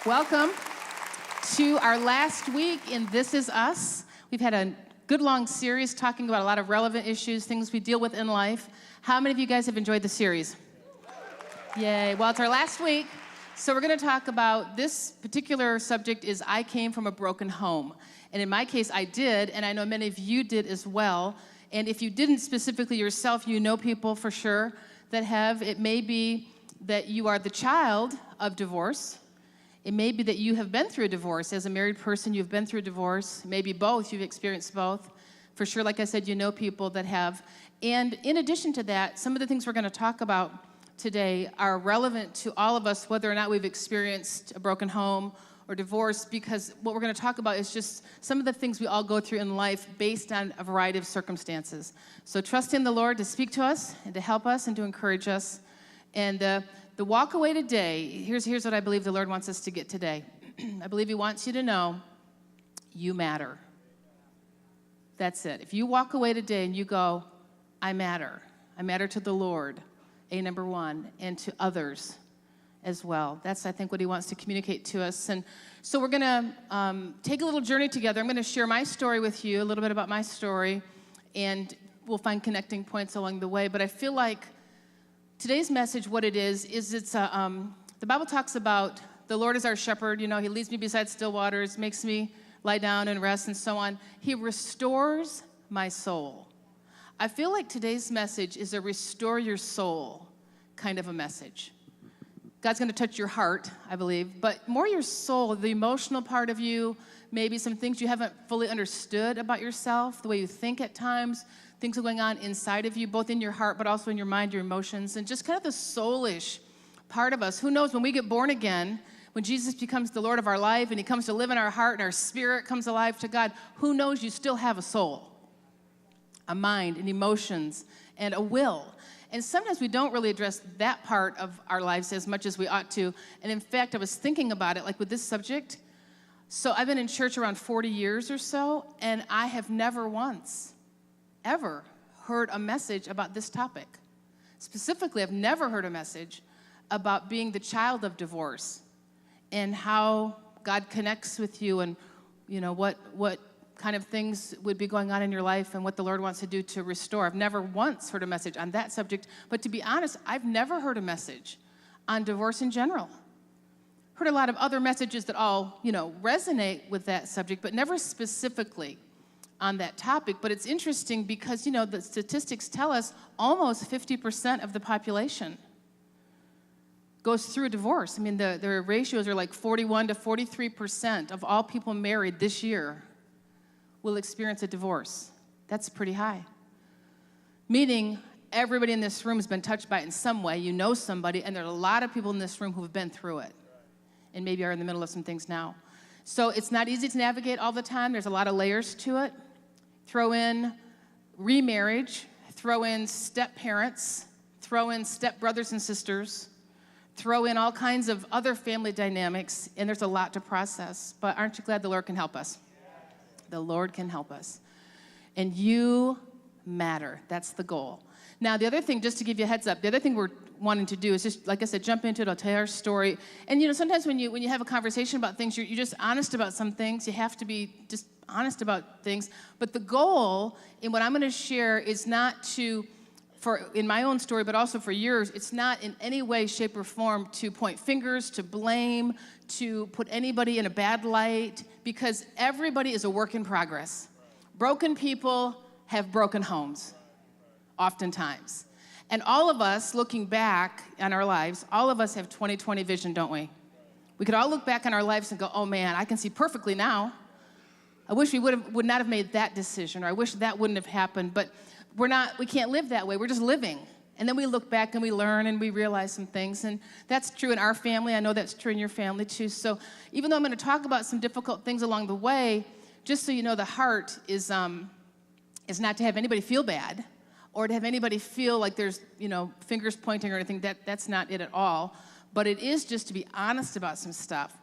Welcome to our last week in This Is Us. We've had a good long series talking about a lot of relevant issues, things we deal with in life. How many of you guys have enjoyed the series? Yay. Well, it's our last week, so we're going to talk about this particular subject is I came from a broken home. And in my case, I did, and I know many of you did as well. And if you didn't specifically yourself, you know people for sure that have. It may be that you are the child of divorce. It may be that you have been through a divorce. As a married person, you've been through a divorce. Maybe both. You've experienced both. For sure, like I said, you know people that have. And in addition to that, some of the things we're going to talk about today are relevant to all of us, whether or not we've experienced a broken home or divorce, because what we're going to talk about is just some of the things we all go through in life based on a variety of circumstances. So trust in the Lord to speak to us and to help us and to encourage us. And the walk away today, here's what I believe the Lord wants us to get today. I believe he wants you to know you matter. That's it. If you walk away today and you go, I matter to the Lord, number one, and to others as well. That's, I think, what he wants to communicate to us. And so we're going to take a little journey together. I'm going to share my story with you, a little bit about my story, and we'll find connecting points along the way. But I feel like today's message, what it is it's the Bible talks about the Lord is our shepherd. You know, he leads me beside still waters, makes me lie down and rest and so on. He restores my soul. I feel like today's message is a restore your soul kind of a message. God's going to touch your heart, I believe, but more your soul, the emotional part of you, maybe some things you haven't fully understood about yourself, the way you think at times, things are going on inside of you, both in your heart, but also in your mind, your emotions, and just kind of the soulish part of us. Who knows, when we get born again, when Jesus becomes the Lord of our life and he comes to live in our heart and our spirit comes alive to God, who knows, you still have a soul, a mind, and emotions, and a will. And sometimes we don't really address that part of our lives as much as we ought to. And in fact, I was thinking about it, like with this subject. So I've been in church around 40 years or so, and I have never once, ever heard a message about this topic. Specifically, I've never heard a message about being the child of divorce and how God connects with you and, you know, what kind of things would be going on in your life and what the Lord wants to do to restore. I've never once heard a message on that subject, but to be honest, I've never heard a message on divorce in general. Heard a lot of other messages that all, resonate with that subject, but never specifically on that topic. But it's interesting because, the statistics tell us almost 50% of the population goes through a divorce. I mean, the ratios are like 41 to 43% of all people married this year will experience a divorce. That's pretty high. Meaning everybody in this room has been touched by it in some way. You know somebody, and there are a lot of people in this room who have been through it and maybe are in the middle of some things now. So it's not easy to navigate all the time. There's a lot of layers to it. Throw in remarriage, throw in step-parents, throw in step-brothers and sisters, throw in all kinds of other family dynamics, and there's a lot to process. But aren't you glad the Lord can help us? The Lord can help us. And you matter. That's the goal. Now, the other thing, just to give you a heads up, the other thing we're wanting to do is just, like I said, jump into it. I'll tell you our story. And, sometimes when you have a conversation about things, you're just honest about some things. You have to be just honest about things. But the goal in what I'm going to share is not to, in my own story, but also for yours, it's not in any way, shape, or form to point fingers, to blame, to put anybody in a bad light, because everybody is a work in progress. Broken people have broken homes, oftentimes. And all of us, looking back on our lives, all of us have 20/20 vision, don't we? We could all look back on our lives and go, oh man, I can see perfectly now. I wish we would not have made that decision, or I wish that wouldn't have happened, but we can't live that way. We're just living. And then we look back and we learn and we realize some things. And that's true in our family. I know that's true in your family too. So even though I'm going to talk about some difficult things along the way, just so you know, the heart is not to have anybody feel bad or to have anybody feel like there's, fingers pointing or anything. That's not it at all. But it is just to be honest about some stuff.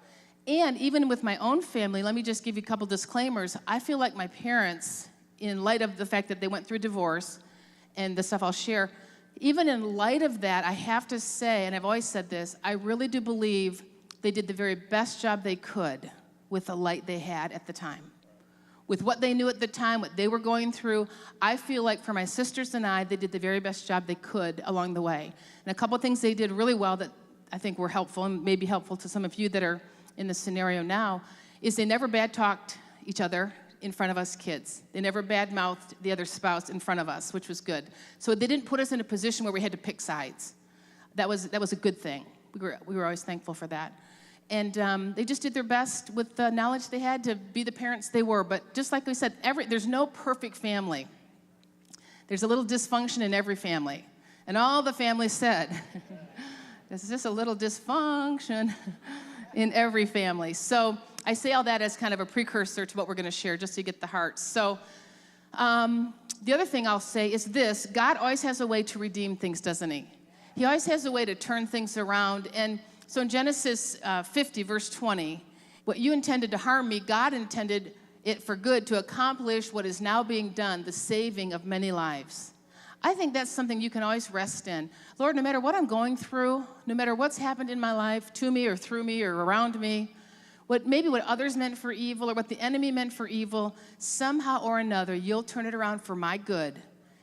And even with my own family, let me just give you a couple disclaimers. I feel like my parents, in light of the fact that they went through divorce and the stuff I'll share, even in light of that, I have to say, and I've always said this, I really do believe they did the very best job they could with the light they had at the time. With what they knew at the time, what they were going through, I feel like for my sisters and I, they did the very best job they could along the way. And a couple things they did really well that I think were helpful and may be helpful to some of you that are in this scenario now, is they never bad-talked each other in front of us kids. They never bad-mouthed the other spouse in front of us, which was good. So they didn't put us in a position where we had to pick sides. That was a good thing. We were always thankful for that. And they just did their best with the knowledge they had to be the parents they were. But just like we said, there's no perfect family. There's a little dysfunction in every family. And all the families said, there's just a little dysfunction in every family. So I say all that as kind of a precursor to what we're going to share, just to get the heart. So the other thing I'll say is this: God always has a way to redeem things, doesn't he? He always has a way to turn things around. And so in Genesis 50, verse 20, what you intended to harm me, God intended it for good to accomplish what is now being done, the saving of many lives. I think that's something you can always rest in. Lord, no matter what I'm going through, no matter what's happened in my life, to me or through me or around me, maybe what others meant for evil or what the enemy meant for evil, somehow or another, you'll turn it around for my good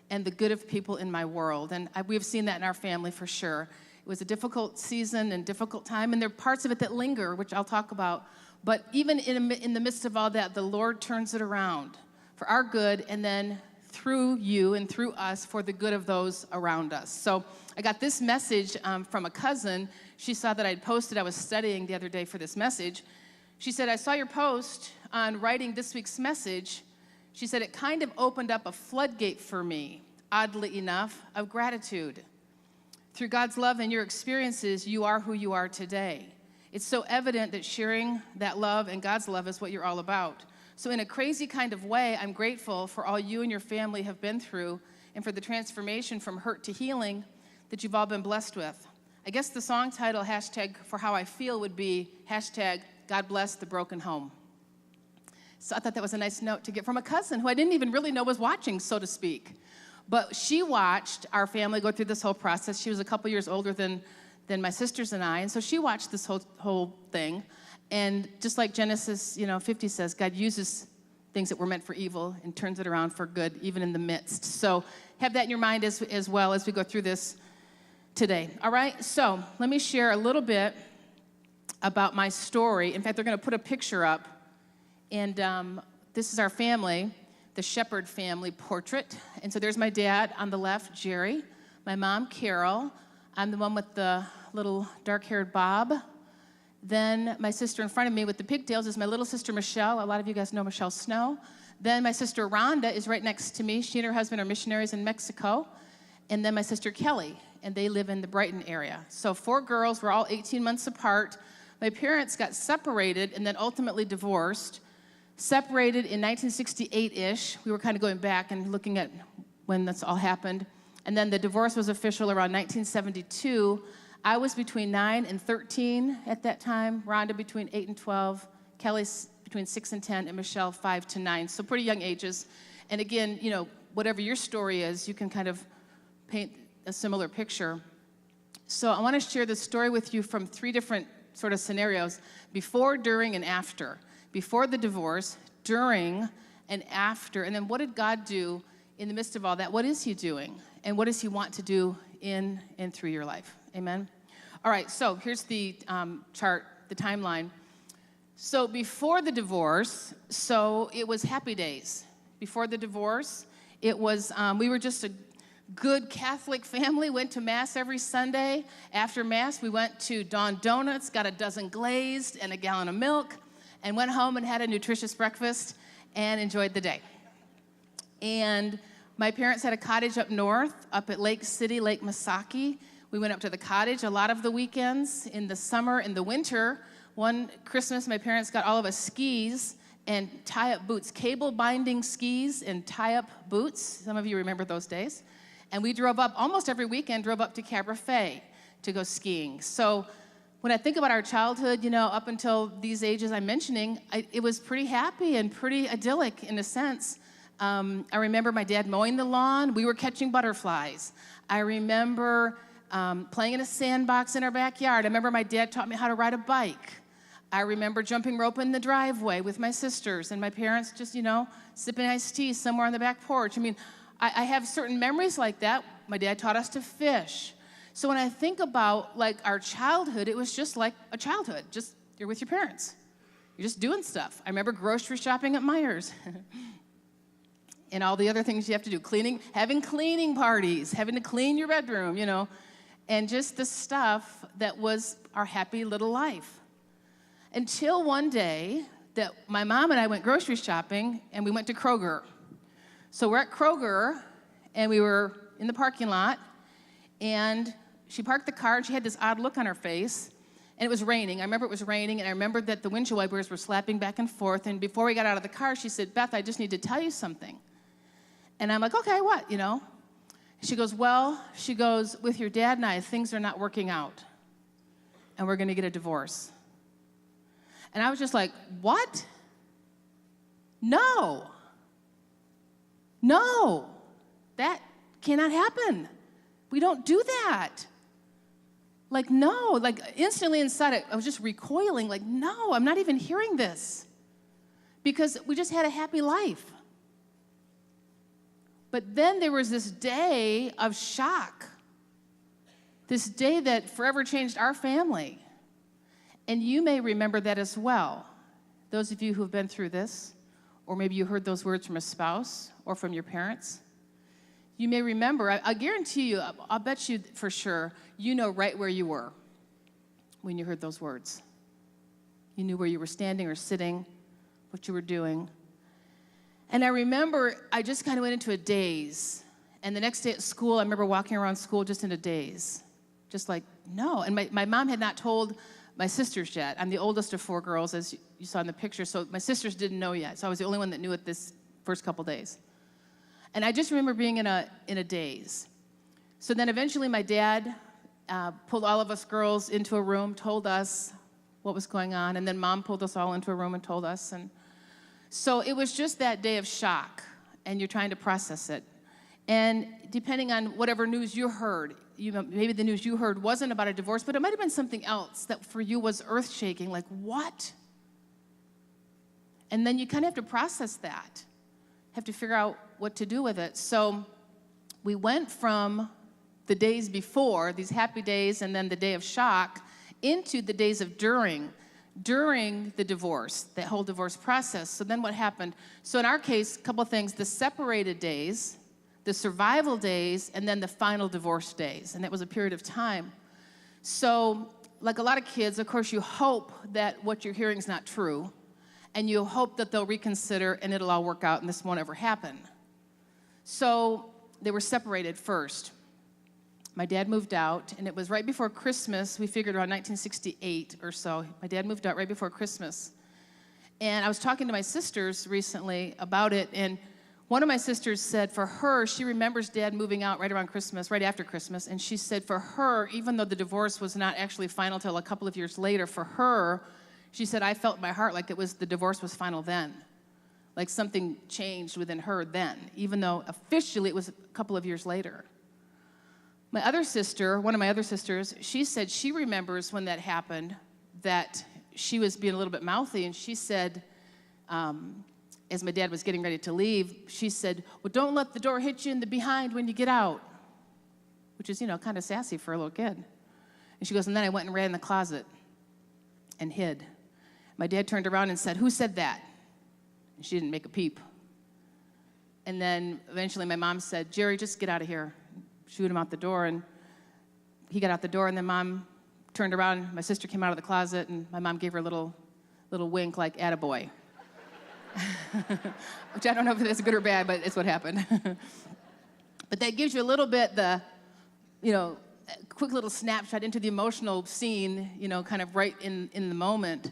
and the good of people in my world. And we've seen that in our family for sure. It was a difficult season and difficult time, and there are parts of it that linger, which I'll talk about. But even in the midst of all that, the Lord turns it around for our good, and then through you and through us for the good of those around us. So I got this message from a cousin. She saw that I'd posted. I was studying the other day for this message. She said, I saw your post on writing this week's message. She said, it kind of opened up a floodgate for me, oddly enough, of gratitude. Through God's love and your experiences, you are who you are today. It's so evident that sharing that love and God's love is what you're all about. So in a crazy kind of way, I'm grateful for all you and your family have been through and for the transformation from hurt to healing that you've all been blessed with. I guess the song title, hashtag for how I feel, would be hashtag God bless the broken home. So I thought that was a nice note to get from a cousin who I didn't even really know was watching, so to speak. But she watched our family go through this whole process. She was a couple years older than my sisters and I, and so she watched this whole thing. And just like Genesis 50 says, God uses things that were meant for evil and turns it around for good, even in the midst. So have that in your mind as well as we go through this today. All right? So let me share a little bit about my story. In fact, they're going to put a picture up. And this is our family, the Shepherd family portrait. And so there's my dad on the left, Jerry. My mom, Carol. I'm the one with the little dark-haired bob. Then my sister in front of me with the pigtails is my little sister, Michelle. A lot of you guys know Michelle Snow. Then my sister, Rhonda, is right next to me. She and her husband are missionaries in Mexico. And then my sister, Kelly, and they live in the Brighton area. So 4 girls. We're all 18 months apart. My parents got separated and then ultimately divorced. Separated in 1968-ish. We were kind of going back and looking at when this all happened. And then the divorce was official around 1972. I was between 9 and 13 at that time. Rhonda between 8 and 12. Kelly between 6 and 10. And Michelle 5 to 9. So pretty young ages. And again, whatever your story is, you can kind of paint a similar picture. So I want to share this story with you from 3 different sort of scenarios: before, during, and after. Before the divorce, during, and after. And then what did God do in the midst of all that? What is he doing? And what does he want to do in and through your life? Amen? All right, so here's the chart, the timeline. So before the divorce, it was happy days. Before the divorce, it was, we were just a good Catholic family, went to Mass every Sunday. After Mass, we went to Dawn Donuts, got a dozen glazed and a gallon of milk, and went home and had a nutritious breakfast and enjoyed the day. And my parents had a cottage up north, up at Lake City, Lake Masaki. We went up to the cottage a lot of the weekends in the summer. In the winter, one Christmas, my parents got all of us skis and tie-up boots, cable binding skis and tie-up boots. Some of you remember those days. And we drove up, almost every weekend, drove up to Cabernet to go skiing. So when I think about our childhood, up until these ages I'm mentioning, it was pretty happy and pretty idyllic in a sense. I remember my dad mowing the lawn. We were catching butterflies. I remember playing in a sandbox in our backyard. I remember my dad taught me how to ride a bike. I remember jumping rope in the driveway with my sisters and my parents just, sipping iced tea somewhere on the back porch. I mean, I have certain memories like that. My dad taught us to fish. So when I think about like our childhood, it was just like a childhood. Just you're with your parents. You're just doing stuff. I remember grocery shopping at Meijer's. And all the other things you have to do, having cleaning parties, having to clean your bedroom, and just the stuff that was our happy little life. Until one day that my mom and I went grocery shopping, and we went to Kroger. So we're at Kroger, and we were in the parking lot, and she parked the car, and she had this odd look on her face, and it was raining. I remember it was raining, and I remember that the windshield wipers were slapping back and forth, and before we got out of the car, she said, "Beth, I just need to tell you something." And I'm like, "Okay, what, She goes, "With your dad and I, things are not working out, and we're going to get a divorce." And I was just like, "What? No, that cannot happen. We don't do that." Like, no, like instantly inside, I was just recoiling, like, no, I'm not even hearing this. Because we just had a happy life. But then there was this day of shock. This day that forever changed our family. And you may remember that as well. Those of you who have been through this, or maybe you heard those words from a spouse or from your parents. You may remember, I guarantee you, I'll bet you for sure, you know right where you were when you heard those words. You knew where you were standing or sitting, what you were doing. And I remember I just kind of went into a daze. And the next day at school, I remember walking around school just in a daze. Just like, no. And my mom had not told my sisters yet. I'm the oldest of 4 girls, as you saw in the picture, so my sisters didn't know yet. So I was the only one that knew it this first couple days. And I just remember being in a daze. So then eventually my dad pulled all of us girls into a room, told us what was going on, and then Mom pulled us all into a room and told us. And so it was just that day of shock, and you're trying to process it. And depending on whatever news you heard, maybe the news you heard wasn't about a divorce, but it might have been something else that for you was earth-shaking, like, what? And then you kind of have to process that, have to figure out what to do with it. So we went from the days before, these happy days, and then the day of shock, into the days of during the divorce, that whole divorce process. So then what happened? So in our case, a couple of things, the separated days, the survival days, and then the final divorce days. And that was a period of time. So like a lot of kids, of course, you hope that what you're hearing is not true. And you hope that they'll reconsider and it'll all work out and this won't ever happen. So they were separated first. My dad moved out, and it was right before Christmas. We figured around 1968 or so. My dad moved out right before Christmas. And I was talking to my sisters recently about it, and one of my sisters said for her, she remembers Dad moving out right around Christmas, right after Christmas, and she said for her, even though the divorce was not actually final till a couple of years later, for her, she said, I felt in my heart like the divorce was final then. Like something changed within her then, even though officially it was a couple of years later. My other sister, one of my other sisters, she said she remembers when that happened, that she was being a little bit mouthy, and she said, as my dad was getting ready to leave, she said, well, don't let the door hit you in the behind when you get out, which is, kind of sassy for a little kid. And she goes, and then I went and ran in the closet and hid. My dad turned around and said, who said that? And she didn't make a peep. And then eventually my mom said, Jerry, just get out of here. Shoot him out the door. And he got out the door, and then Mom turned around. My sister came out of the closet, and my mom gave her a little wink like, attaboy. Which I don't know if that's good or bad, but it's what happened. But that gives you a little bit a quick little snapshot into the emotional scene, kind of right in the moment.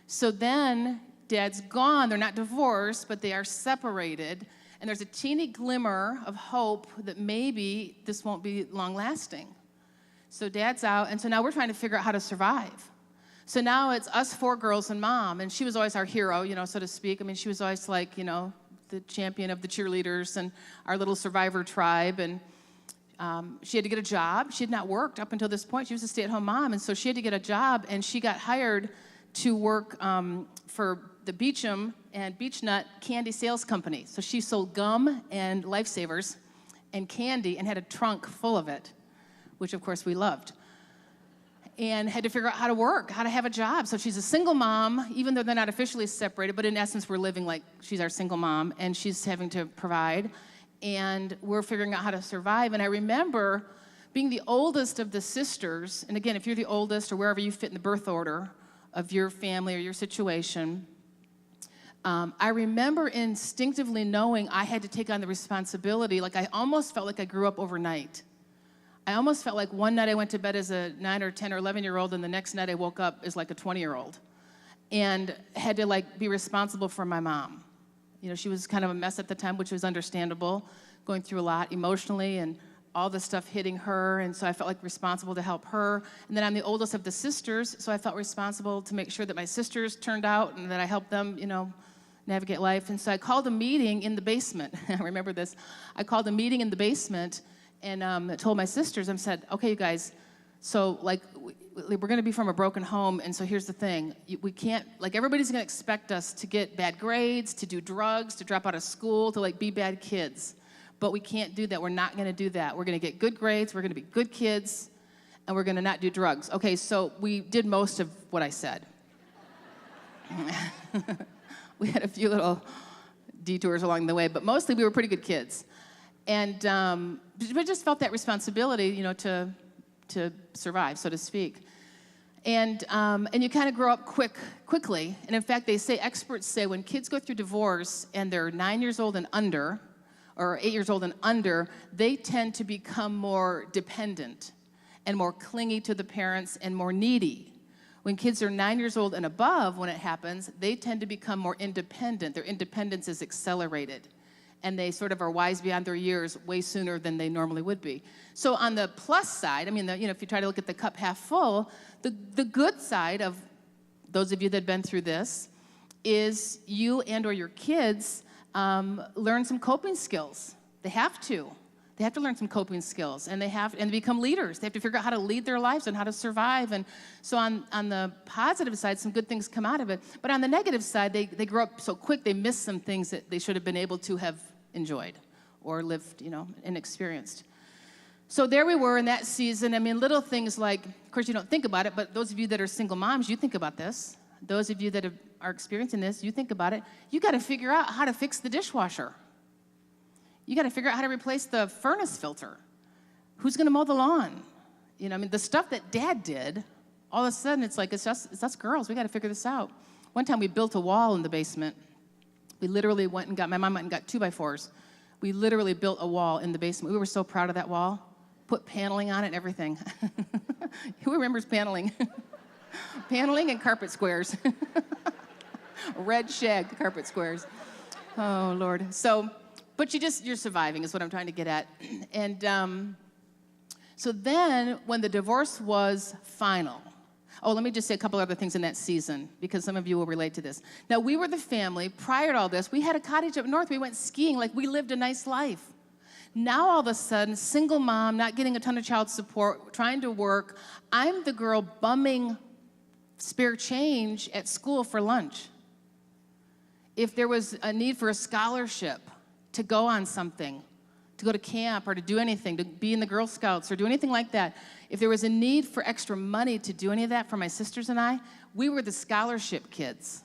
So then Dad's gone. They're not divorced, but they are separated. And there's a teeny glimmer of hope that maybe this won't be long-lasting. So Dad's out, and so now we're trying to figure out how to survive. So now it's us 4 girls and Mom, and she was always our hero, so to speak. I mean, she was always like, the champion of the cheerleaders and our little survivor tribe. And She had to get a job. She had not worked up until this point. She was a stay-at-home mom, and so she had to get a job, and she got hired to work for the Beecham and Beechnut candy sales company. So she sold gum and Lifesavers and candy and had a trunk full of it, which of course we loved. And had to figure out how to work, how to have a job. So she's a single mom, even though they're not officially separated, but in essence we're living like she's our single mom, and she's having to provide, and we're figuring out how to survive. And I remember being the oldest of the sisters, and again, if you're the oldest or wherever you fit in the birth order of your family or your situation, I remember instinctively knowing I had to take on the responsibility. Like I almost felt like I grew up overnight. I almost felt like one night I went to bed as a 9 or 10 or 11-year-old, and the next night I woke up as like a 20-year-old, and had to like be responsible for my mom. You know, she was kind of a mess at the time, which was understandable, going through a lot emotionally and all the stuff hitting her, and so I felt like responsible to help her. And then I'm the oldest of the sisters, so I felt responsible to make sure that my sisters turned out and that I helped them, you know, navigate life. And so I called a meeting in the basement. I remember this. I called a meeting in the basement and told my sisters, I said, okay, you guys, so like we're going to be from a broken home, and so here's the thing. We can't, like everybody's going to expect us to get bad grades, to do drugs, to drop out of school, to like be bad kids. But we can't do that. We're not going to do that. We're going to get good grades, we're going to be good kids, and we're going to not do drugs. Okay, so we did most of what I said. We had a few little detours along the way, but mostly we were pretty good kids. And we just felt that responsibility, you know, to survive, so to speak. And you kind of grow up quickly. And in fact, experts say when kids go through divorce and they're 9 years old and under, or 8 years old and under, they tend to become more dependent and more clingy to the parents and more needy. When kids are 9 years old and above, when it happens, they tend to become more independent. Their independence is accelerated, and they sort of are wise beyond their years way sooner than they normally would be. So on the plus side, I mean, if you try to look at the cup half full, the good side of those of you that have been through this is you and or your kids learn some coping skills. They have to. They have to learn some coping skills, and they become leaders. They have to figure out how to lead their lives and how to survive. And so on the positive side, some good things come out of it. But on the negative side, they grow up so quick, they miss some things that they should have been able to have enjoyed or lived, you know, and experienced. So there we were in that season. I mean, little things like, of course, you don't think about it, but those of you that are single moms, you think about this. Those of you that are experiencing this, you think about it. You got to figure out how to fix the dishwasher. You got to figure out how to replace the furnace filter. Who's going to mow the lawn? You know, I mean, the stuff that Dad did, all of a sudden it's like, it's us girls. We got to figure this out. One time we built a wall in the basement. We literally my mom went and got 2x4s. We literally built a wall in the basement. We were so proud of that wall. Put paneling on it and everything. Who remembers paneling? Paneling and carpet squares. Red shag carpet squares. Oh, Lord. So, but you're surviving is what I'm trying to get at. And so then when the divorce was final, let me just say a couple other things in that season, because some of you will relate to this. Now, we were the family, prior to all this, we had a cottage up north. We went skiing, like we lived a nice life. Now, all of a sudden, single mom, not getting a ton of child support, trying to work. I'm the girl bumming spare change at school for lunch. If there was a need for a scholarship to go on something, to go to camp or to do anything, to be in the Girl Scouts or do anything like that, if there was a need for extra money to do any of that for my sisters and I, we were the scholarship kids.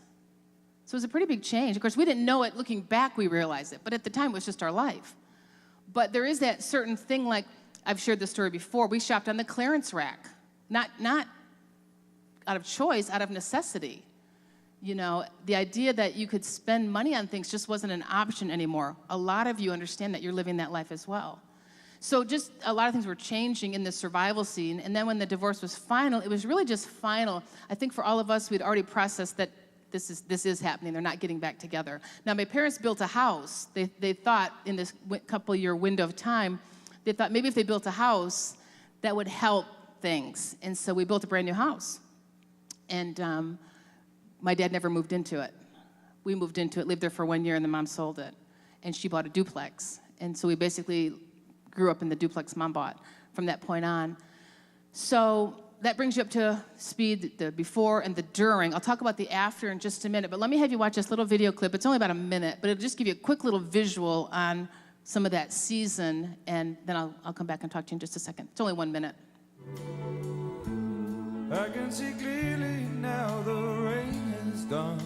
So it was a pretty big change. Of course, we didn't know it. Looking back, we realized it. But at the time, it was just our life. But there is that certain thing, like I've shared this story before. We shopped on the clearance rack, not out of choice, out of necessity. You know, the idea that you could spend money on things just wasn't an option anymore. A lot of you understand that you're living that life as well. So just a lot of things were changing in the survival scene. And then when the divorce was final, it was really just final. I think for all of us, we'd already processed that this is happening. They're not getting back together. Now, my parents built a house. They thought in this couple-year window of time, they thought maybe if they built a house, that would help things. And so we built a brand new house. And my dad never moved into it. We moved into it, lived there for 1 year, and the mom sold it. And she bought a duplex. And so we basically grew up in the duplex Mom bought from that point on. So that brings you up to speed, the before and the during. I'll talk about the after in just a minute, but let me have you watch this little video clip. It's only about a minute, but it'll just give you a quick little visual on some of that season, and then I'll come back and talk to you in just a second. It's only 1 minute. I can see clearly now the rain is gone.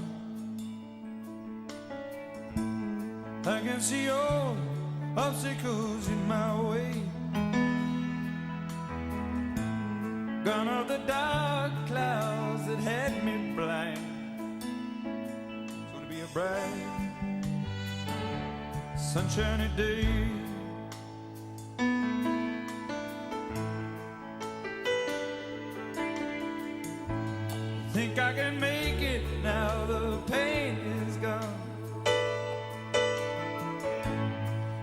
I can see all obstacles in my way. Gone are the dark clouds that had me blind. It's gonna be a bright, sunshiny day. Think I can make it now the pain is gone.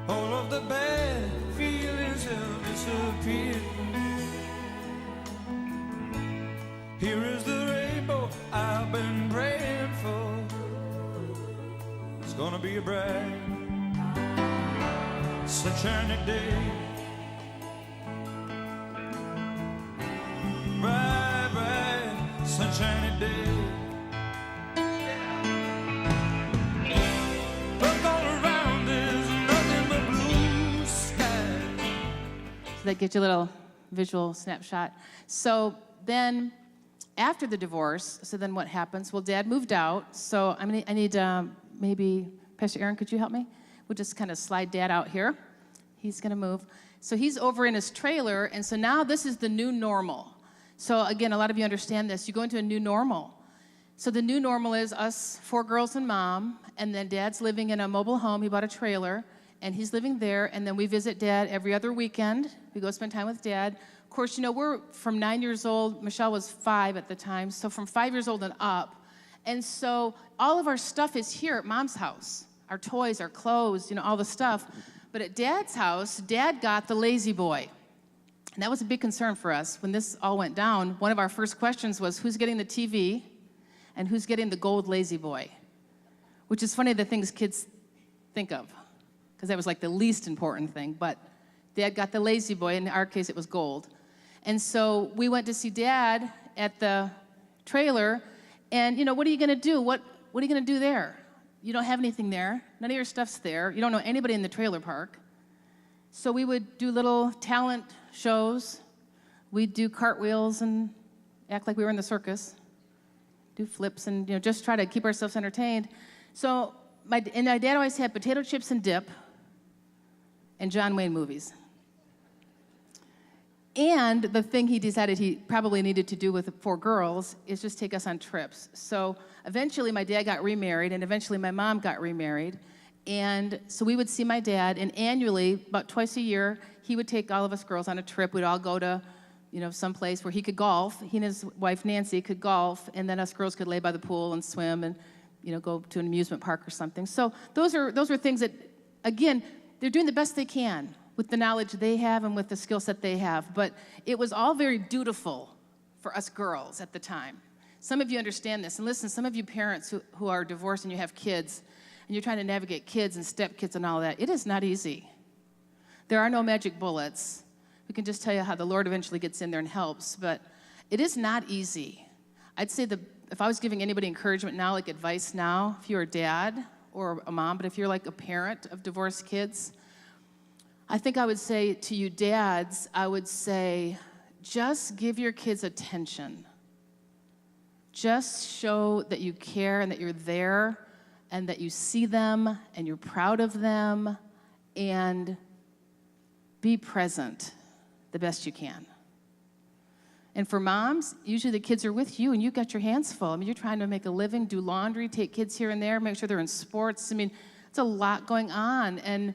All of the bad feelings have disappeared. Here is the rainbow I've been praying for. It's gonna be a bright, sunshiny day. Bright, bright, sunshiny day. Look all around, there's nothing but blue sky. So that gets you a little visual snapshot. So then, after the divorce, so then what happens? Well, Dad moved out, so I need maybe, Pastor Aaron, could you help me? We'll just kind of slide Dad out here. He's going to move. So he's over in his trailer, and so now this is the new normal. So again, a lot of you understand this. You go into a new normal. So the new normal is us 4 girls and Mom, and then Dad's living in a mobile home. He bought a trailer, and he's living there, and then we visit Dad every other weekend. We go spend time with Dad. Of course, you know, we're from 9 years old. Michelle was 5 at the time, so from 5 years old and up. And so all of our stuff is here at Mom's house. Our toys, our clothes, you know, all the stuff. But at Dad's house, Dad got the lazy boy. And that was a big concern for us. When this all went down, one of our first questions was, who's getting the TV and who's getting the gold lazy boy? Which is funny, the things kids think of, because that was like the least important thing. But Dad got the lazy boy. In our case, it was gold. And so we went to see Dad at the trailer, and, you know, what are you going to do? What are you going to do there? You don't have anything there. None of your stuff's there. You don't know anybody in the trailer park. So we would do little talent shows. We'd do cartwheels and act like we were in the circus, do flips, and, you know, just try to keep ourselves entertained. So my dad always had potato chips and dip and John Wayne movies. And the thing he decided he probably needed to do with the 4 girls is just take us on trips. So eventually my dad got remarried, and eventually my mom got remarried. And so we would see my dad, and annually, about twice a year, he would take all of us girls on a trip. We'd all go to, you know, some place where he could golf. He and his wife Nancy could golf, and then us girls could lay by the pool and swim and, you know, go to an amusement park or something. So those are things that, again, they're doing the best they can with the knowledge they have and with the skill set they have. But it was all very dutiful for us girls at the time. Some of you understand this. And listen, some of you parents who are divorced and you have kids, and you're trying to navigate kids and stepkids and all that, it is not easy. There are no magic bullets. We can just tell you how the Lord eventually gets in there and helps, but it is not easy. I'd say if I was giving anybody encouragement now, like advice now, if you're a dad or a mom, but if you're like a parent of divorced kids, I think I would say to you dads, I would say, just give your kids attention. Just show that you care and that you're there and that you see them and you're proud of them, and be present the best you can. And for moms, usually the kids are with you and you've got your hands full. I mean, you're trying to make a living, do laundry, take kids here and there, make sure they're in sports. I mean, it's a lot going on. And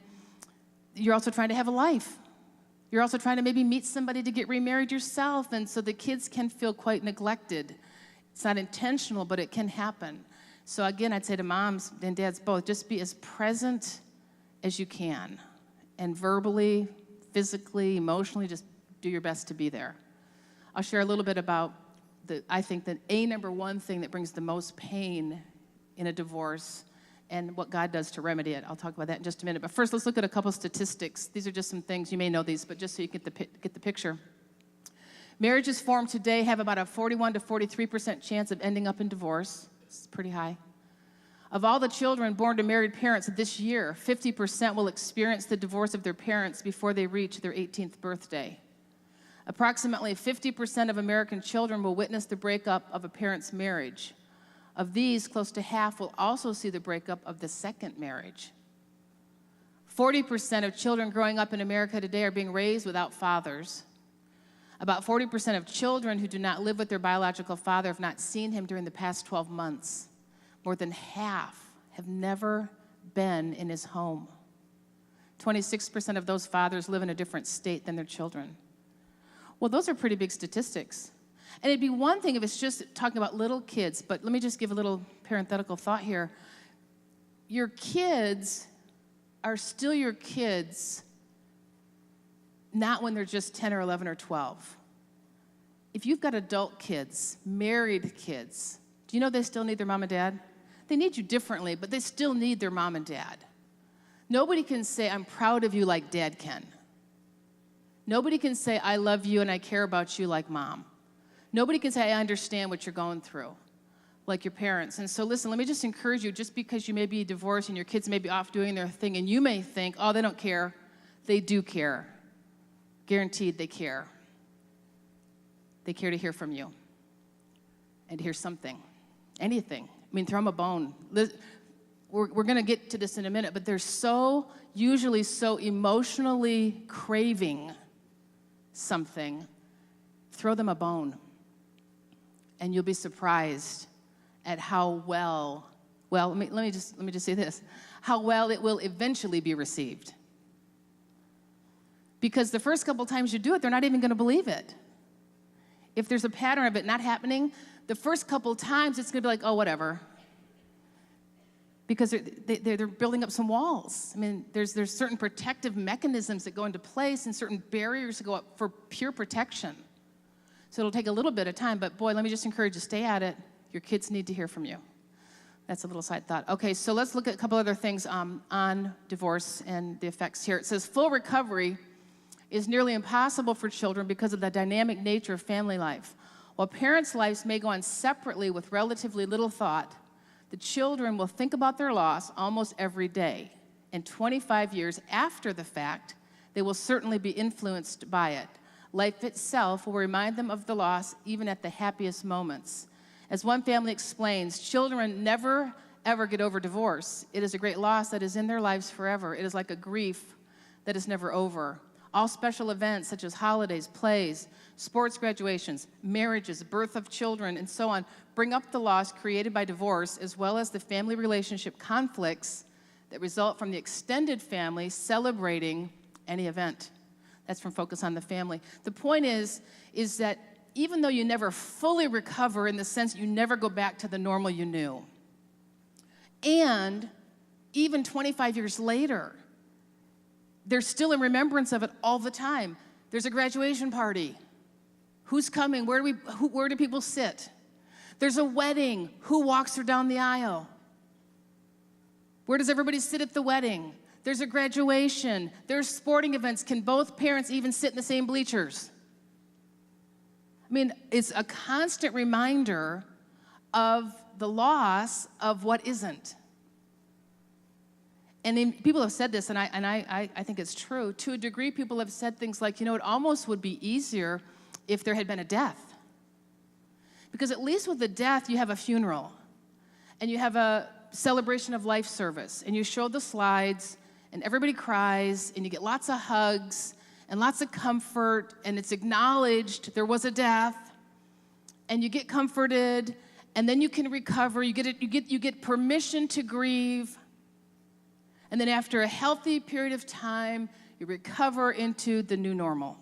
you're also trying to have a life. You're also trying to maybe meet somebody to get remarried yourself. And so the kids can feel quite neglected. It's not intentional, but it can happen. So again, I'd say to moms and dads both, just be as present as you can. And verbally, physically, emotionally, just do your best to be there. I'll share a little bit about I think that number one thing that brings the most pain in a divorce and what God does to remedy it. I'll talk about that in just a minute. But first, let's look at a couple statistics. These are just some things. You may know these, but just so you get the picture. Marriages formed today have about a 41 to 43% chance of ending up in divorce. It's pretty high. Of all the children born to married parents this year, 50% will experience the divorce of their parents before they reach their 18th birthday. Approximately 50% of American children will witness the breakup of a parent's marriage. Of these, close to half will also see the breakup of the second marriage. 40% of children growing up in America today are being raised without fathers. About 40% of children who do not live with their biological father have not seen him during the past 12 months. More than half have never been in his home. 26% of those fathers live in a different state than their children. Well, those are pretty big statistics. And it'd be one thing if it's just talking about little kids, but let me just give a little parenthetical thought here. Your kids are still your kids, not when they're just 10 or 11 or 12. If you've got adult kids, married kids, do you know they still need their mom and dad? They need you differently, but they still need their mom and dad. Nobody can say, I'm proud of you like dad can. Nobody can say, I love you and I care about you like mom. Nobody can say, I understand what you're going through, like your parents. And so listen, let me just encourage you, just because you may be divorced and your kids may be off doing their thing, and you may think, oh, they don't care. They do care. Guaranteed they care. They care to hear from you and to hear something, anything. I mean, throw them a bone. We're going to get to this in a minute, but they're usually so emotionally craving something. Throw them a bone, and you'll be surprised at how well, let me just say this, how well it will eventually be received. Because the first couple times you do it, they're not even going to believe it. If there's a pattern of it not happening, the first couple times it's going to be like, oh, whatever. Because they're building up some walls. I mean, there's certain protective mechanisms that go into place and certain barriers that go up for pure protection. So it'll take a little bit of time, but boy, let me just encourage you, stay at it. Your kids need to hear from you. That's a little side thought. Okay, so let's look at a couple other things on divorce and the effects here. It says full recovery is nearly impossible for children because of the dynamic nature of family life. While parents' lives may go on separately with relatively little thought, the children will think about their loss almost every day. And 25 years after the fact, they will certainly be influenced by it. Life itself will remind them of the loss even at the happiest moments. As one family explains, children never, ever get over divorce. It is a great loss that is in their lives forever. It is like a grief that is never over. All special events such as holidays, plays, sports graduations, marriages, birth of children, and so on, bring up the loss created by divorce, as well as the family relationship conflicts that result from the extended family celebrating any event. That's from Focus on the Family. The point is that even though you never fully recover in the sense you never go back to the normal you knew, and even 25 years later, they're still in remembrance of it all the time. There's a graduation party. Who's coming? Where do people sit? There's a wedding. Who walks her down the aisle? Where does everybody sit at the wedding? There's a graduation. There's sporting events. Can both parents even sit in the same bleachers? I mean, it's a constant reminder of the loss of what isn't. And then people have said this, and I think it's true. To a degree, people have said things like, it almost would be easier if there had been a death. Because at least with a death, you have a funeral, and you have a celebration of life service, and you show the slides, and everybody cries, and you get lots of hugs, and lots of comfort, and it's acknowledged there was a death, and you get comforted, and then you can recover. You get permission to grieve. And then after a healthy period of time, you recover into the new normal.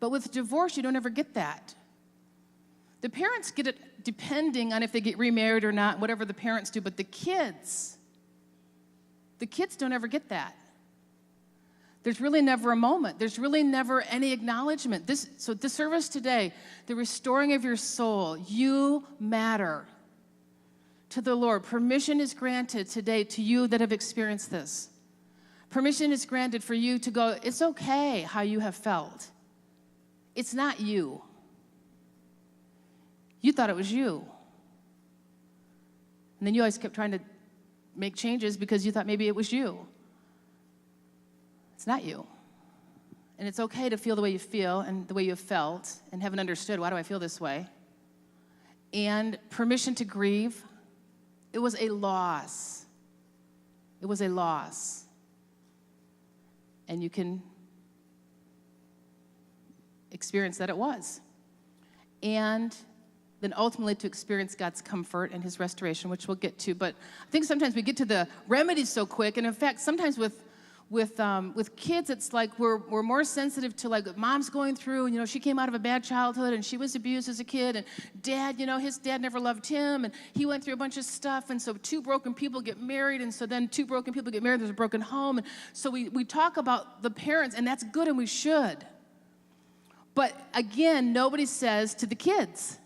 But with divorce, you don't ever get that. The parents get it depending on if they get remarried or not, whatever the parents do, but the kids don't ever get that. There's really never a moment. There's really never any acknowledgement. So the service today, the restoring of your soul, you matter. to the Lord. Permission is granted today to you that have experienced this. Permission is granted for you to go, it's okay how you have felt. It's not you. You thought it was you. And then you always kept trying to make changes because you thought maybe it was you. It's not you. And it's okay to feel the way you feel and the way you have felt and haven't understood, why do I feel this way? And permission to grieve. It was a loss. It was a loss. And you can experience that it was. And then ultimately to experience God's comfort and his restoration, which we'll get to. But I think sometimes we get to the remedies so quick. And in fact, sometimes with kids, it's like we're more sensitive to like mom's going through, and, you know, she came out of a bad childhood and she was abused as a kid, and dad, you know, his dad never loved him, and he went through a bunch of stuff, and so two broken people get married, and so then two broken people get married, there's a broken home, and so we talk about the parents, and that's good, and we should. But again, nobody says to the kids,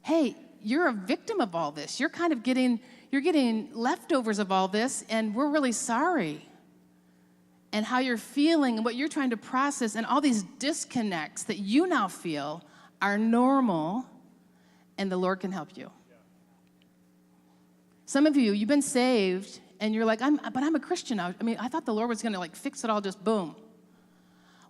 hey, you're a victim of all this. You're kind of getting leftovers of all this, and we're really sorry. And how you're feeling and what you're trying to process and all these disconnects that you now feel are normal, and the Lord can help you. Some of you, you've been saved, and you're like, I'm a Christian now. I mean, I thought the Lord was going to like fix it all, just boom.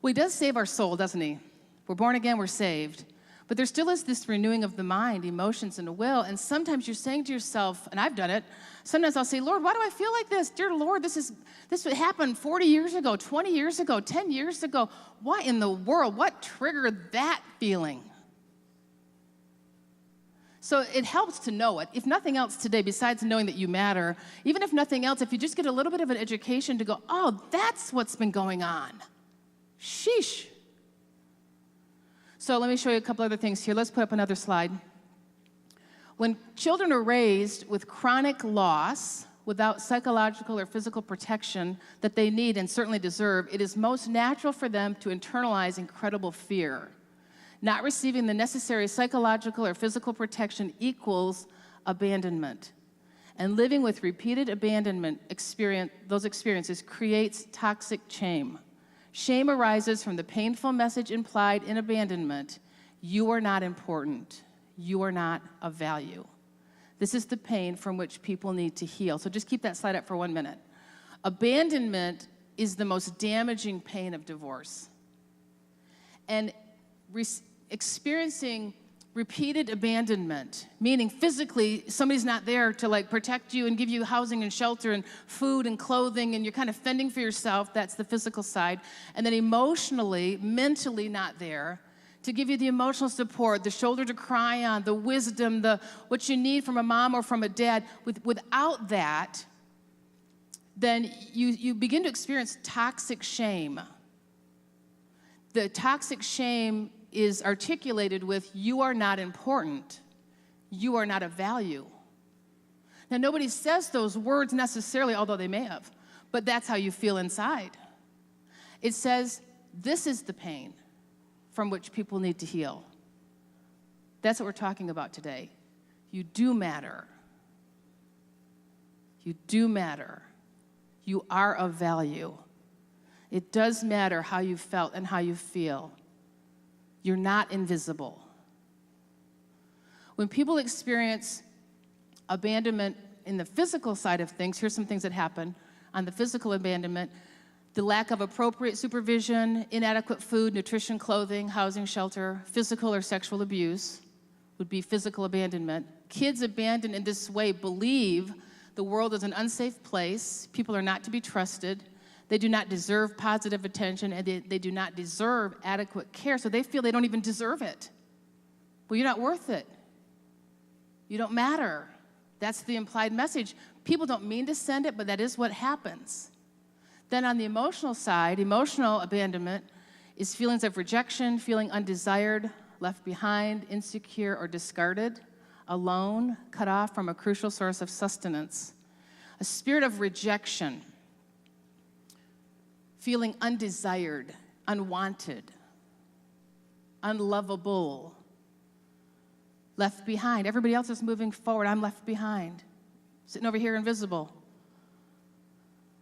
Well, he does save our soul, doesn't he? We're born again, we're saved. But there still is this renewing of the mind, emotions, and the will. And sometimes you're saying to yourself, and I've done it, sometimes I'll say, Lord, why do I feel like this? Dear Lord, this happened 40 years ago, 20 years ago, 10 years ago. What in the world? What triggered that feeling? So it helps to know it. If nothing else today, besides knowing that you matter, even if nothing else, if you just get a little bit of an education to go, oh, that's what's been going on. Sheesh. So let me show you a couple other things here. Let's put up another slide. When children are raised with chronic loss, without psychological or physical protection that they need and certainly deserve, it is most natural for them to internalize incredible fear. Not receiving the necessary psychological or physical protection equals abandonment. And living with repeated abandonment those experiences creates toxic shame. Shame arises from the painful message implied in abandonment. You are not important. You are not of value. This is the pain from which people need to heal. So just keep that slide up for 1 minute. Abandonment is the most damaging pain of divorce. And experiencing repeated abandonment, meaning physically somebody's not there to like protect you and give you housing and shelter and food and clothing, and you're kind of fending for yourself, that's the physical side. And then emotionally, mentally not there to give you the emotional support, the shoulder to cry on, the wisdom, what you need from a mom or from a dad. Without that, then you begin to experience toxic shame. The toxic shame is articulated with, you are not important, you are not of value. Now, nobody says those words necessarily, although they may have, but that's how you feel inside. It says, this is the pain from which people need to heal. That's what we're talking about today. You do matter. You do matter. You are of value. It does matter how you felt and how you feel. You're not invisible. When people experience abandonment in the physical side of things, here's some things that happen on the physical abandonment. The lack of appropriate supervision, inadequate food, nutrition, clothing, housing, shelter, physical or sexual abuse would be physical abandonment. Kids abandoned in this way believe the world is an unsafe place, people are not to be trusted, they do not deserve positive attention, and they do not deserve adequate care, so they feel they don't even deserve it. Well, you're not worth it. You don't matter. That's the implied message. People don't mean to send it, but that is what happens. Then on the emotional side, emotional abandonment is feelings of rejection, feeling undesired, left behind, insecure, or discarded, alone, cut off from a crucial source of sustenance. A spirit of rejection, feeling undesired, unwanted, unlovable, left behind. Everybody else is moving forward. I'm left behind, sitting over here invisible.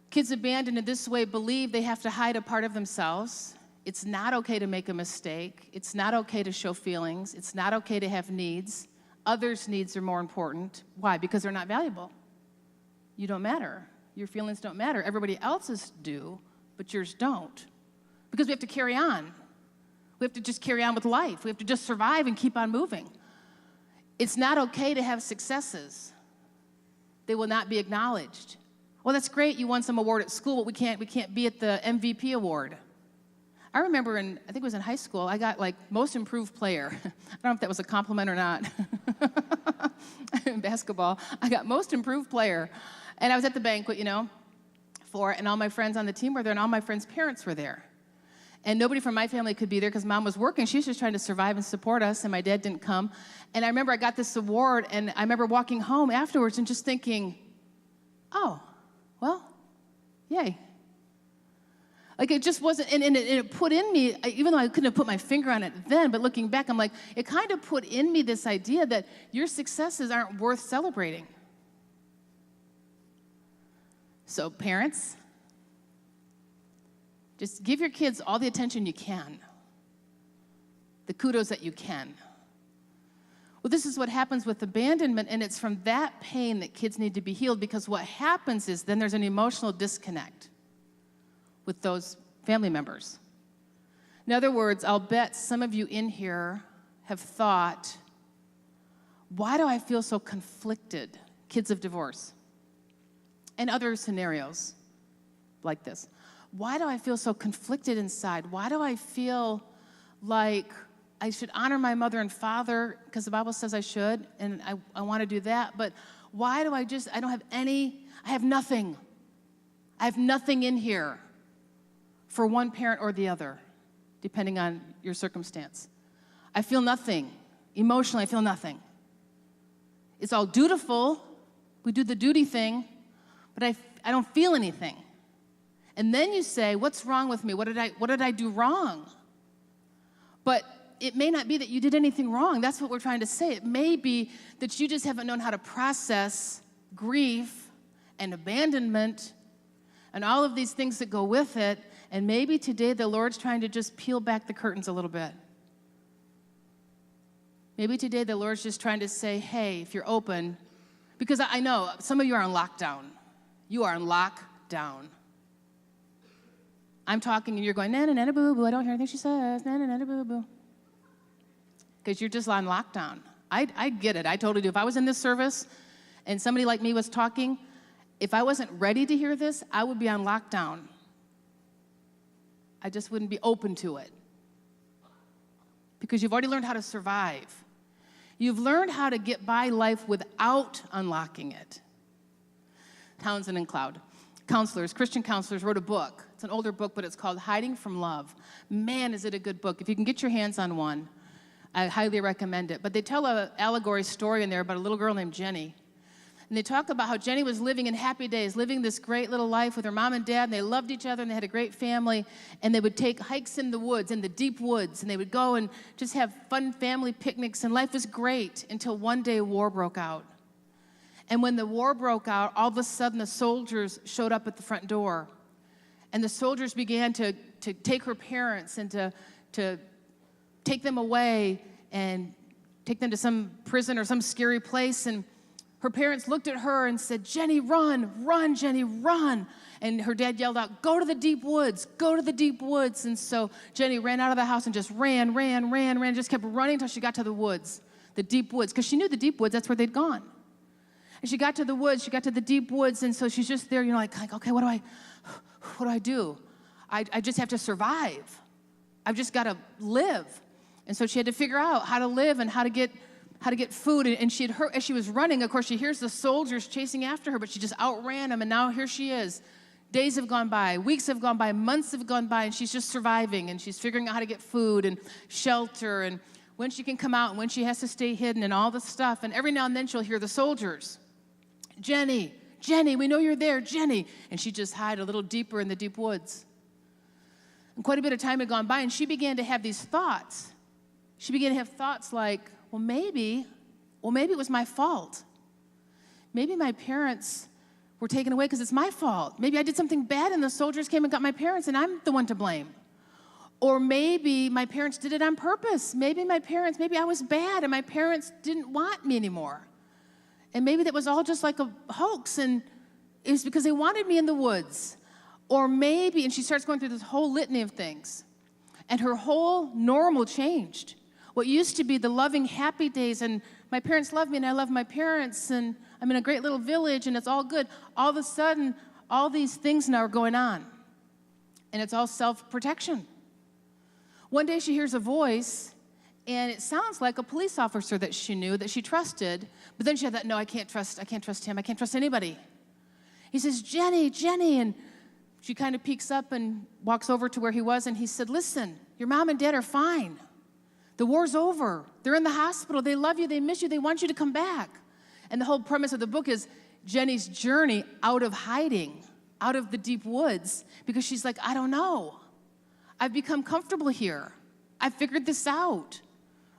Kids abandoned in this way believe they have to hide a part of themselves. It's not okay to make a mistake. It's not okay to show feelings. It's not okay to have needs. Others' needs are more important. Why? Because they're not valuable. You don't matter. Your feelings don't matter. Everybody else's do, but yours don't. Because we have to carry on. We have to just carry on with life. We have to just survive and keep on moving. It's not okay to have successes. They will not be acknowledged. Well, that's great. You won some award at school, but we can't be at the MVP award. I remember I think it was in high school, I got like most improved player. I don't know if that was a compliment or not. In basketball, I got most improved player. And I was at the banquet, and all my friends on the team were there, and all my friends' parents were there. And nobody from my family could be there because Mom was working. She was just trying to survive and support us, and my dad didn't come. And I remember I got this award, and I remember walking home afterwards and just thinking, oh, well, yay. Like it just wasn't, and it put in me, even though I couldn't have put my finger on it then, but looking back, I'm like, it kind of put in me this idea that your successes aren't worth celebrating. So parents, just give your kids all the attention you can, the kudos that you can. Well, this is what happens with abandonment, and it's from that pain that kids need to be healed, because what happens is then there's an emotional disconnect with those family members. In other words, I'll bet some of you in here have thought, why do I feel so conflicted? Kids of divorce. And other scenarios like this. Why do I feel so conflicted inside? Why do I feel like I should honor my mother and father because the Bible says I should, and I want to do that, but why do I don't have any, I have nothing. I have nothing in here for one parent or the other, depending on your circumstance. I feel nothing. Emotionally, I feel nothing. It's all dutiful. We do the duty thing, but I don't feel anything. And then you say, what's wrong with me? What did I do wrong? But it may not be that you did anything wrong. That's what we're trying to say. It may be that you just haven't known how to process grief and abandonment and all of these things that go with it. And maybe today the Lord's trying to just peel back the curtains a little bit. Maybe today the Lord's just trying to say, hey, if you're open, because I know some of you are on lockdown. You are on lockdown. I'm talking and you're going, na-na-na-na boo-boo, I don't hear anything she says, na-na-na-na boo-boo. Because you're just on lockdown. I get it. I totally do. If I was in this service and somebody like me was talking, if I wasn't ready to hear this, I would be on lockdown. I just wouldn't be open to it. Because you've already learned how to survive. You've learned how to get by life without unlocking it. Townsend and Cloud, Christian counselors, wrote a book. It's an older book, but it's called Hiding from Love. Man, is it a good book. If you can get your hands on one, I highly recommend it. But they tell an allegory story in there about a little girl named Jenny. And they talk about how Jenny was living in happy days, living this great little life with her mom and dad, and they loved each other, and they had a great family, and they would take hikes in the woods, in the deep woods, and they would go and just have fun family picnics, and life was great until one day war broke out. And when the war broke out, all of a sudden the soldiers showed up at the front door, and the soldiers began to take her parents and to take them away and take them to some prison or some scary place, and her parents looked at her and said, Jenny, run, run, Jenny, run. And her dad yelled out, go to the deep woods, go to the deep woods. And so Jenny ran out of the house and just ran, just kept running until she got to the woods, the deep woods, because she knew the deep woods, that's where they'd gone. And she got to the woods, she got to the deep woods, and so she's just there, like okay, what do I do? I just have to survive. I've just got to live. And so she had to figure out how to live and how to get food, and she had heard, as she was running, of course, she hears the soldiers chasing after her, but she just outran them, and now here she is. Days have gone by, weeks have gone by, months have gone by, and she's just surviving, and she's figuring out how to get food and shelter, and when she can come out, and when she has to stay hidden, and all this stuff, and every now and then she'll hear the soldiers, Jenny, we know you're there, Jenny, and she just hid a little deeper in the deep woods. And quite a bit of time had gone by, and she began to have these thoughts. She began to have thoughts like, well, maybe Well, maybe it was my fault. Maybe my parents were taken away because it's my fault. Maybe I did something bad and the soldiers came and got my parents and I'm the one to blame. Or maybe my parents did it on purpose. Maybe I was bad and my parents didn't want me anymore. And maybe that was all just like a hoax and it was because they wanted me in the woods. Or maybe, and she starts going through this whole litany of things. And her whole normal changed. What used to be the loving, happy days, and my parents love me and I love my parents, and I'm in a great little village and it's all good. All of a sudden, all these things now are going on. And it's all self-protection. One day she hears a voice, and it sounds like a police officer that she knew, that she trusted, but then she had that, no, I can't trust him, I can't trust anybody. He says, Jenny, and she kind of peeks up and walks over to where he was, and he said, listen, your mom and dad are fine. The war's over. They're in the hospital. They love you. They miss you. They want you to come back. And the whole premise of the book is Jenny's journey out of hiding, out of the deep woods, because she's like, I don't know. I've become comfortable here. I've figured this out.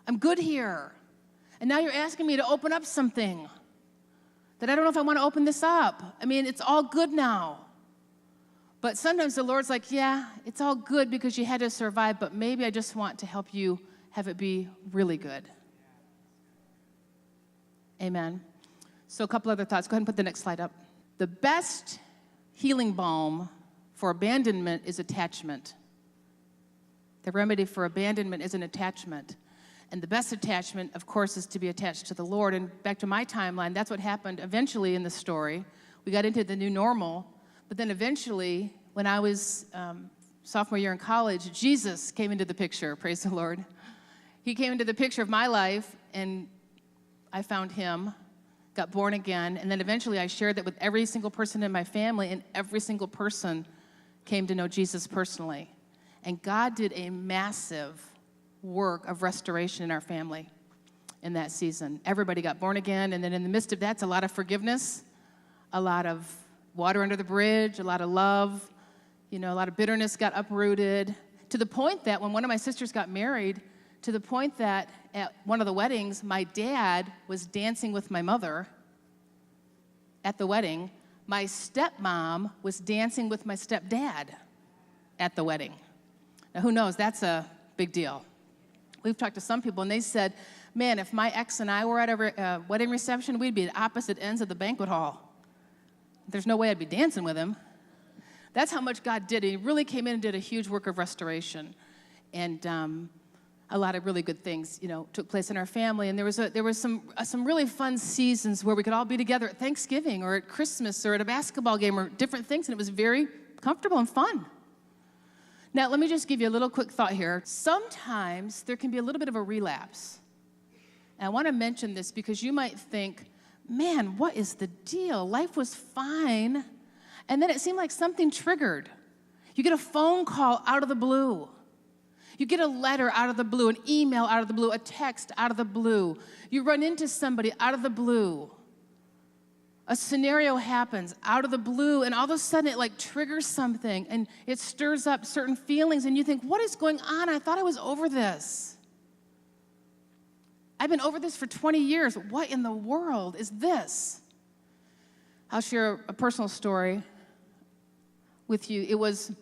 I'm good here. And now you're asking me to open up something that I don't know if I want to open this up. I mean, it's all good now. But sometimes the Lord's like, yeah, it's all good because you had to survive, but maybe I just want to help you have it be really good. Amen. So a couple other thoughts. Go ahead and put the next slide up. The best healing balm for abandonment is attachment. The remedy for abandonment is an attachment. And the best attachment, of course, is to be attached to the Lord. And back to my timeline, that's what happened eventually in the story. We got into the new normal. But then eventually, when I was sophomore year in college, Jesus came into the picture, praise the Lord. He came into the picture of my life, and I found him, got born again, and then eventually I shared that with every single person in my family, and every single person came to know Jesus personally. And God did a massive work of restoration in our family in that season. Everybody got born again, and then in the midst of that, it's a lot of forgiveness, a lot of water under the bridge, a lot of love, a lot of bitterness got uprooted, to the point that when one of my sisters got married, to the point that at one of the weddings, my dad was dancing with my mother at the wedding. My stepmom was dancing with my stepdad at the wedding. Now, who knows? That's a big deal. We've talked to some people, and they said, man, if my ex and I were at a wedding reception, we'd be at opposite ends of the banquet hall. There's no way I'd be dancing with him. That's how much God did. He really came in and did a huge work of restoration. And a lot of really good things, took place in our family. And there was some really fun seasons where we could all be together at Thanksgiving or at Christmas or at a basketball game or different things, and it was very comfortable and fun. Now, let me just give you a little quick thought here. Sometimes there can be a little bit of a relapse. And I want to mention this because you might think, man, what is the deal? Life was fine, and then it seemed like something triggered. You get a phone call out of the blue. You get a letter out of the blue, an email out of the blue, a text out of the blue. You run into somebody out of the blue. A scenario happens out of the blue, and all of a sudden it triggers something, and it stirs up certain feelings, and you think, what is going on? I thought I was over this. I've been over this for 20 years. What in the world is this? I'll share a personal story with you. It was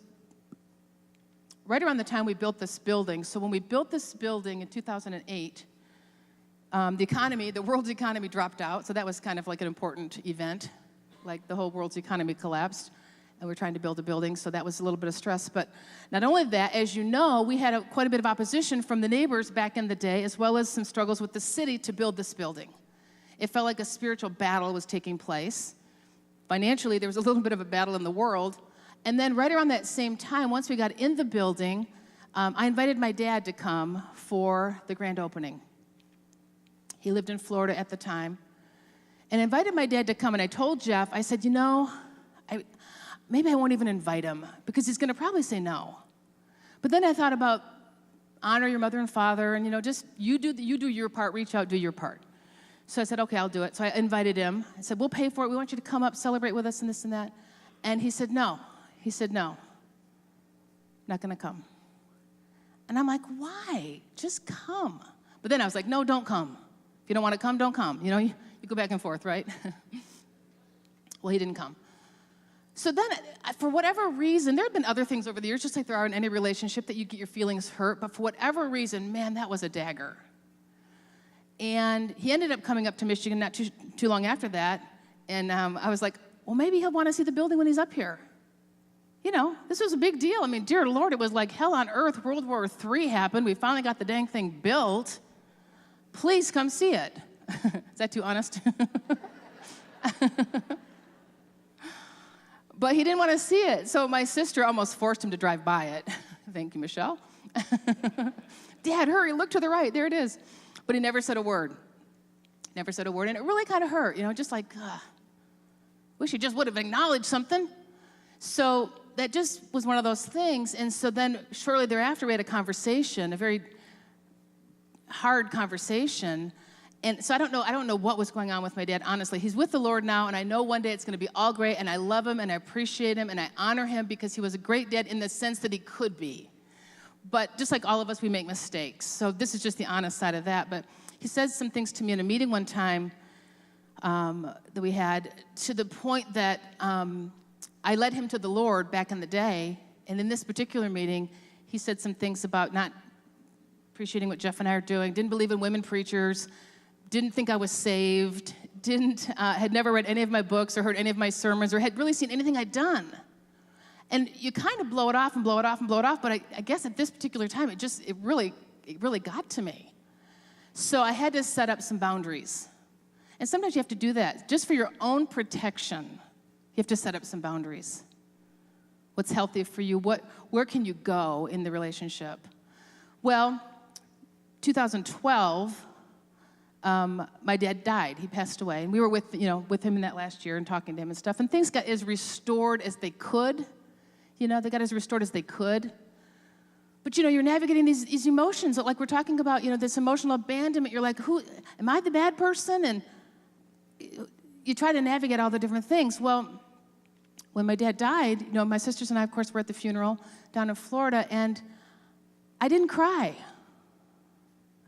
right around the time we built this building. So when we built this building in 2008, the world's economy dropped out. So that was kind of like an important event. Like the whole world's economy collapsed. And we're trying to build a building, so that was a little bit of stress. But not only that, as you know, we had quite a bit of opposition from the neighbors back in the day, as well as some struggles with the city to build this building. It felt like a spiritual battle was taking place. Financially, there was a little bit of a battle in the world. And then right around that same time, once we got in the building, I invited my dad to come for the grand opening. He lived in Florida at the time. And I invited my dad to come, and I told Jeff, I said, maybe I won't even invite him because he's going to probably say no. But then I thought about honor your mother and father, and just you do your part, reach out, do your part. So I said, okay, I'll do it. So I invited him. I said, we'll pay for it. We want you to come up, celebrate with us, and this and that. And he said, no. He said, no, not going to come. And I'm like, why? Just come. But then I was like, no, don't come. If you don't want to come, don't come. You know, you go back and forth, right? Well, he didn't come. So then, for whatever reason, there have been other things over the years, just like there are in any relationship, that you get your feelings hurt. But for whatever reason, man, that was a dagger. And he ended up coming up to Michigan not too long after that. And I was like, well, maybe he'll want to see the building when he's up here. You know, this was a big deal. I mean, dear Lord, it was like hell on earth. World War III happened. We finally got the dang thing built. Please come see it. Is that too honest? But he didn't want to see it. So my sister almost forced him to drive by it. Thank you, Michelle. Dad, hurry, look to the right. There it is. But he never said a word. Never said a word. And it really kind of hurt, you know, just like, wish he just would have acknowledged something. So that just was one of those things. And so then shortly thereafter, we had a conversation, a very hard conversation. And so I don't know what was going on with my dad, honestly. He's with the Lord now, and I know one day it's going to be all great, and I love him, and I appreciate him, and I honor him because he was a great dad in the sense that he could be. But just like all of us, we make mistakes. So this is just the honest side of that. But he said some things to me in a meeting one time that we had, to the point that I led him to the Lord back in the day. And in this particular meeting, he said some things about not appreciating what Jeff and I are doing, didn't believe in women preachers, didn't think I was saved, had never read any of my books or heard any of my sermons or had really seen anything I'd done. And you kind of blow it off and blow it off and blow it off, but I guess at this particular time, it really got to me. So I had to set up some boundaries. And sometimes you have to do that. Just for your own protection, you have to set up some boundaries. What's healthy for you? Where can you go in the relationship? Well, 2012, my dad died. He passed away. And we were with him in that last year and talking to him and stuff. And things got as restored as they could. You know, they got as restored as they could. But, you're navigating these emotions. Like we're talking about, this emotional abandonment. You're like, am I the bad person? And you try to navigate all the different things. Well, when my dad died, my sisters and I, of course, were at the funeral down in Florida. And I didn't cry.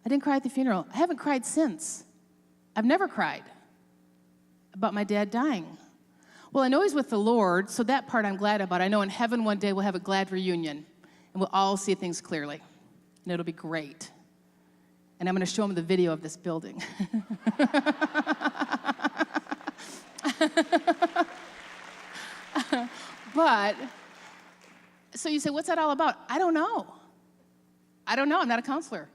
I didn't cry at the funeral. I haven't cried since. I've never cried about my dad dying. Well, I know he's with the Lord, so that part I'm glad about. I know in heaven one day we'll have a glad reunion, and we'll all see things clearly, and it'll be great. And I'm going to show him the video of this building. But, so you say, what's that all about? I don't know. I'm not a counselor.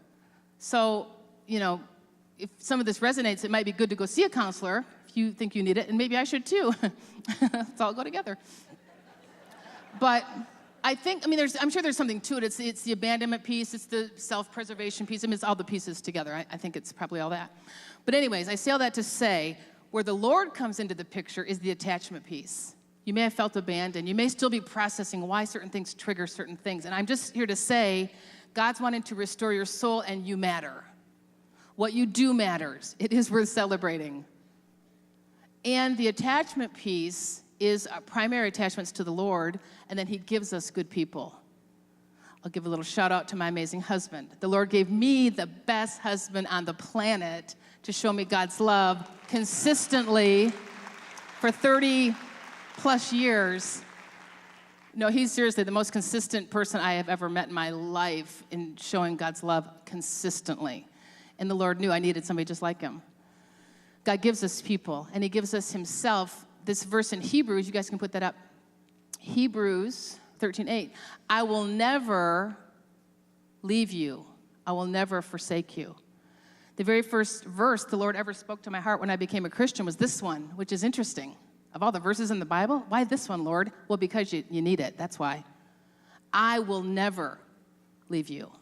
So, if some of this resonates, it might be good to go see a counselor if you think you need it, and maybe I should too. Let's all go together. But I'm sure there's something to it. It's the abandonment piece, it's the self-preservation piece. It's all the pieces together. I think it's probably all that. But anyways, I say all that to say, where the Lord comes into the picture is the attachment piece. You may have felt abandoned. You may still be processing why certain things trigger certain things. And I'm just here to say, God's wanting to restore your soul, and you matter. What you do matters. It is worth celebrating. And the attachment piece is our primary attachments to the Lord, and then he gives us good people. I'll give a little shout out to my amazing husband. The Lord gave me the best husband on the planet to show me God's love consistently for 30 plus years. No, he's seriously the most consistent person I have ever met in my life in showing God's love consistently. And the Lord knew I needed somebody just like him. God gives us people, and he gives us himself. This verse in Hebrews, you guys can put that up. Hebrews 13:8. I will never leave you. I will never forsake you. The very first verse the Lord ever spoke to my heart when I became a Christian was this one, which is interesting. Of all the verses in the Bible, why this one, Lord? Well, because you need it. That's why. I will never leave you.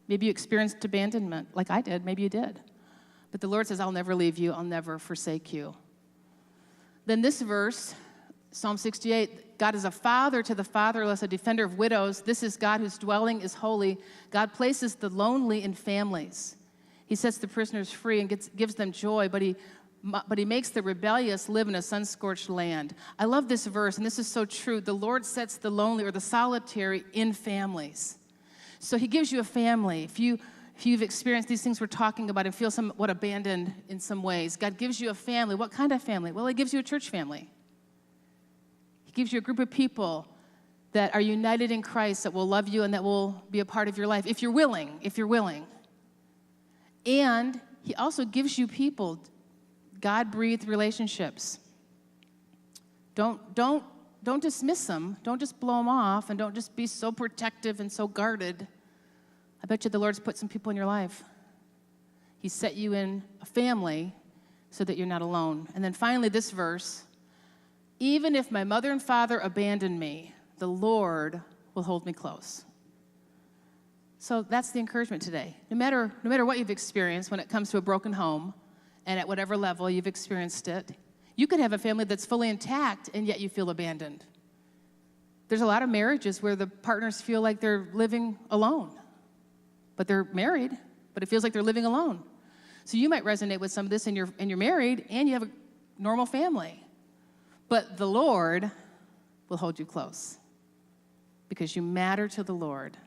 Maybe you experienced abandonment like I did. Maybe you did. But the Lord says, I'll never leave you. I'll never forsake you. Then this verse, Psalm 68, God is a father to the fatherless, a defender of widows. This is God whose dwelling is holy. God places the lonely in families. He sets the prisoners free and gives them joy, but he makes the rebellious live in a sun-scorched land. I love this verse, and this is so true. The Lord sets the lonely or the solitary in families. So he gives you a family. If you if you've experienced these things we're talking about and feel somewhat abandoned in some ways, God gives you a family. What kind of family? Well, he gives you a church family. He gives you a group of people that are united in Christ, that will love you and that will be a part of your life, if you're willing. And he also gives you people, God-breathed relationships. Don't dismiss them. Don't just blow them off, and don't just be so protective and so guarded. I bet you the Lord's put some people in your life. He set you in a family so that you're not alone. And then finally, this verse, even if my mother and father abandon me, the Lord will hold me close. So that's the encouragement today. No matter what you've experienced when it comes to a broken home, and at whatever level you've experienced it, you could have a family that's fully intact, and yet you feel abandoned. There's a lot of marriages where the partners feel like they're living alone, but they're married, but it feels like they're living alone. So you might resonate with some of this, and you're married, and you have a normal family. But the Lord will hold you close because you matter to the Lord.